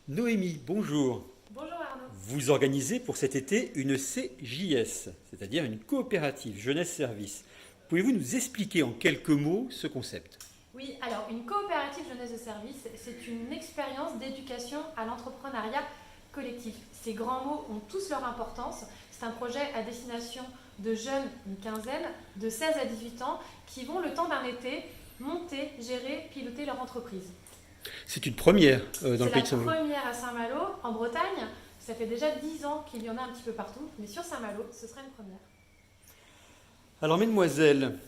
Noémie, bonjour. Bonjour Arnaud. Vous organisez pour cet été une CJS, c'est-à-dire une coopérative jeunesse-service. Pouvez-vous nous expliquer en quelques mots ce concept? Oui, alors une coopérative jeunesse de service, c'est une expérience d'éducation à l'entrepreneuriat collectif. Ces grands mots ont tous leur importance. C'est un projet à destination de jeunes, une quinzaine, de 16 à 18 ans, qui vont le temps d'un été monter, gérer, piloter leur entreprise. C'est une première dans C'est le la pays de Saint-Malo. première à Saint-Malo, en Bretagne. Ça fait déjà 10 ans qu'il y en a un petit peu partout, mais sur Saint-Malo, ce sera une première. Alors mesdemoiselles,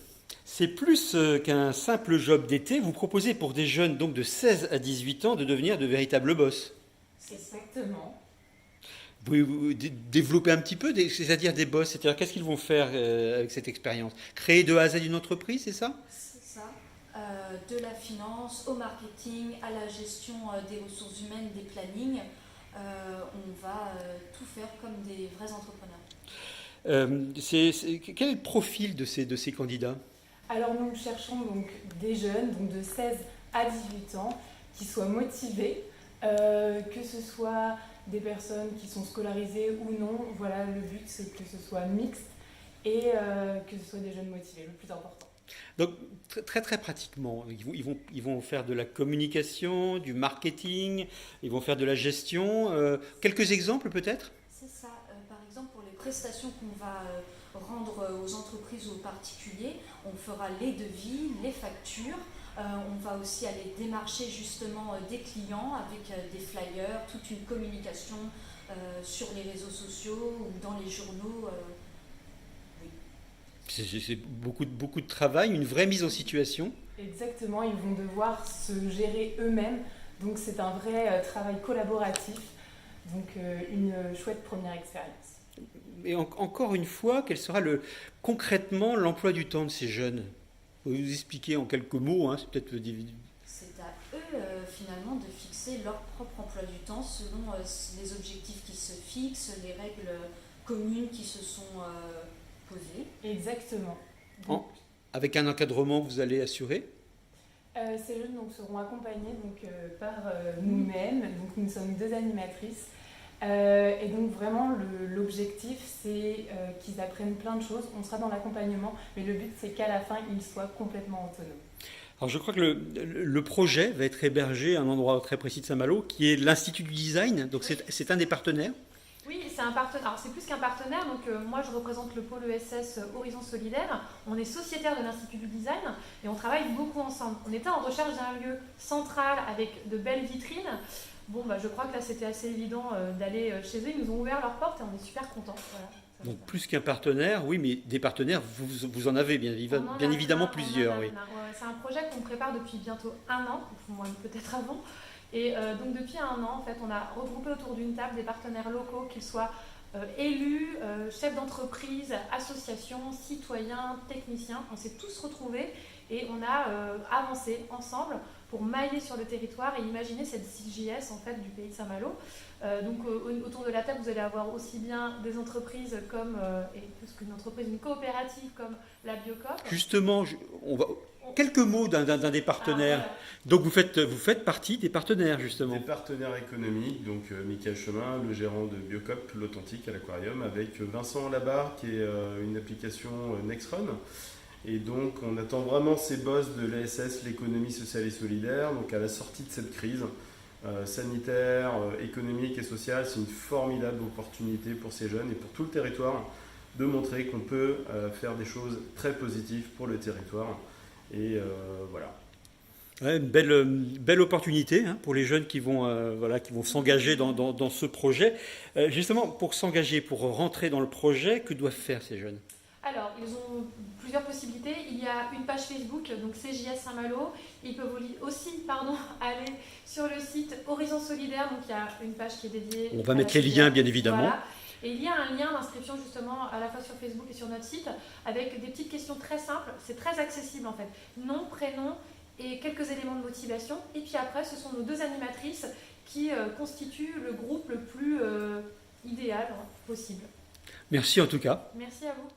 c'est plus qu'un simple job d'été. Vous proposez pour des jeunes donc de 16 à 18 ans de devenir de véritables boss. Exactement. Vous pouvez vous développer un petit peu, c'est-à-dire des boss, c'est-à-dire qu'est-ce qu'ils vont faire avec cette expérience? Créer de A à Z une entreprise, c'est ça? C'est ça. De la finance au marketing, à la gestion des ressources humaines, des plannings. On va tout faire comme des vrais entrepreneurs. Quel est le profil de ces candidats? Alors nous cherchons donc des jeunes, donc de 16 à 18 ans, qui soient motivés, que ce soit des personnes qui sont scolarisées ou non. Voilà, le but c'est que ce soit mixte et que ce soit des jeunes motivés, le plus important. Donc très très pratiquement, ils vont faire de la communication, du marketing, ils vont faire de la gestion. Quelques exemples peut-être? C'est ça. Par exemple, pour les prestations qu'on va rendre aux entreprises ou aux particuliers, on fera les devis, les factures. On va aussi aller démarcher justement des clients avec des flyers, toute une communication sur les réseaux sociaux ou dans les journaux. Oui. C'est beaucoup de travail, une vraie mise en situation. Exactement, ils vont devoir se gérer eux-mêmes, donc c'est un vrai travail collaboratif, donc une chouette première expérience. Et encore une fois, quel sera concrètement l'emploi du temps de ces jeunes? Vous nous expliquer en quelques mots, hein, c'est peut-être C'est à eux finalement de fixer leur propre emploi du temps selon les objectifs qui se fixent, les règles communes qui se sont posées. Exactement. en- avec un encadrement que vous allez assurer. Ces jeunes donc, seront accompagnés donc, par nous-mêmes, donc nous sommes deux animatrices. Et donc vraiment l'objectif c'est qu'ils apprennent plein de choses, on sera dans l'accompagnement, mais le but c'est qu'à la fin ils soient complètement autonomes. Alors je crois que le projet va être hébergé à un endroit très précis de Saint-Malo, qui est l'Institut du Design, donc c'est un des partenaires. Oui, c'est un partenaire. Alors c'est plus qu'un partenaire. Donc moi, je représente le pôle ESS Horizon Solidaire. On est sociétaire de l'Institut du Design et on travaille beaucoup ensemble. On était en recherche d'un lieu central avec de belles vitrines. Bon, bah, je crois que là, c'était assez évident d'aller chez eux. Ils nous ont ouvert leurs portes et on est super contents. Voilà, Donc plus qu'un partenaire, oui, mais des partenaires, vous en avez bien évidemment plusieurs, oui. Ouais, c'est un projet qu'on prépare depuis bientôt un an, moi peut-être avant. Et donc depuis un an, en fait, on a regroupé autour d'une table des partenaires locaux, qu'ils soient élus, chefs d'entreprise, associations, citoyens, techniciens. On s'est tous retrouvés et on a avancé ensemble pour mailler sur le territoire et imaginer cette CJS en fait du pays de Saint-Malo. Autour de la table, vous allez avoir aussi bien des entreprises comme, et plus qu'une entreprise, une coopérative comme la Biocop. Justement, quelques mots d'un des partenaires. Voilà. Donc vous faites partie des partenaires, justement. Des partenaires économiques, donc Michael Chemin, le gérant de Biocop, l'authentique à l'aquarium, avec Vincent Labarre qui est une application Nextron. Et donc on attend vraiment ces boss de l'ESS, l'économie sociale et solidaire. Donc à la sortie de cette crise sanitaire, économique et sociale, c'est une formidable opportunité pour ces jeunes et pour tout le territoire de montrer qu'on peut faire des choses très positives pour le territoire. Et voilà. Ouais, une belle opportunité hein, pour les jeunes qui vont s'engager dans ce projet. Justement, pour s'engager, pour rentrer dans le projet, que doivent faire ces jeunes? Alors, ils ont plusieurs possibilités. Il y a une page Facebook, donc CJS Saint-Malo. Ils peuvent aussi aller sur le site Horizon Solidaire, donc il y a une page qui est dédiée. On va mettre les liens, bien évidemment. Voilà. Et il y a un lien d'inscription justement à la fois sur Facebook et sur notre site avec des petites questions très simples. C'est très accessible en fait. Nom, prénom et quelques éléments de motivation. Et puis après, ce sont nos deux animatrices qui constituent le groupe le plus idéal possible. Merci en tout cas. Merci à vous.